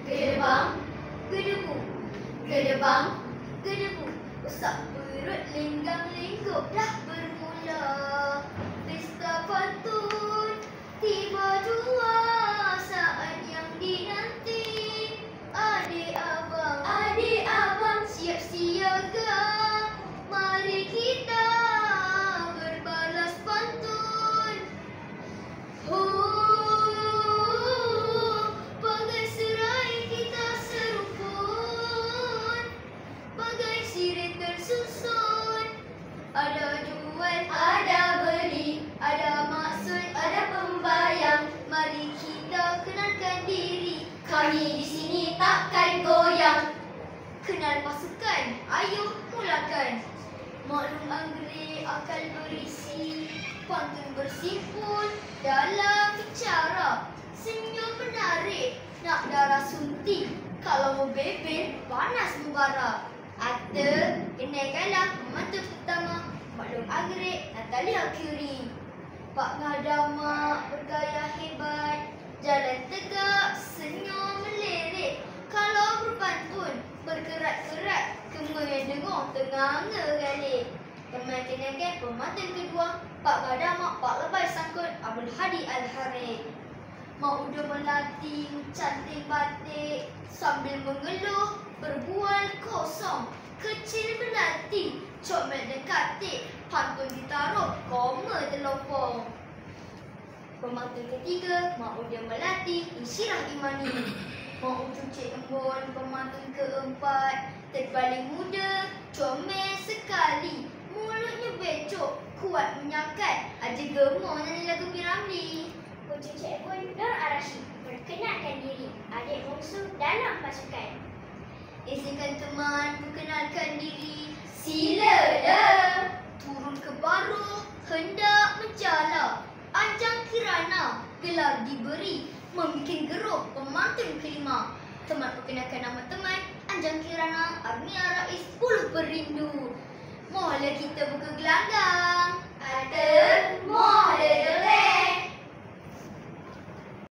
Gedebang, gedebu, gedebang, gedebu. Usap perut lenggang-lenggok dah bermula. Pesta pantun tiba jua, saat yang dinanti. Adik abang siap siaga. Mari kita berbalas pantun. Bagai serai kita serumpun, bagai sirih tersusun. Ada jual, ada beli, ada maksud, ada pembayang. Mari kita kenalkan diri, kami di sini takkan goyang. Kenal pasukan, ayo mulakan. Maklum anggrek akan berisi, pantun bersimpul dalam bicara. Senyum menarik, nak darah suntik. Kalau membebel, panas membara. Atau kenaikanlah pemantun pertama, maklum anggrek Natalia Curie. Pak Ngadama bergaya hebat, jalan tegak, senyum melirik. Kalau berpantun, berkerat-kerat, kemudian dengar tenganga galik. Teman kenaikan pemantun kedua, Pak Ngadama, Pak Lebai Sangkut, Abdul Hadi Al-Harith. Maudah melatih cantik batik, sambil mengeluh berbual kosong. Kecil melatih, comel dan katik, pantun ditaruh, koma terlopong. Pemantun ketiga, Maudah melatih Isyirah Imani. Mau cucuk embun, pemantun keempat, terpaling muda, comel sekali. Mulutnya becok, kuat menyakat, aja gemar nyanyi lagu Piramli. Pucuk Embun Nur Ar-Rashid perkenalkan diri, adik bongsu dalam pasukan. Izinkan teman perkenalkan diri. Silalah. Turun ke baru, hendak menjala. Anjang Kirana, gelar diberi, membikin geruh pemantun kelima. Teman perkenalkan nama teman, Anjang Kirana, Armia Rais, Puluh Perindu. Mohonlah kita buka gelanggang. Atau mohonlah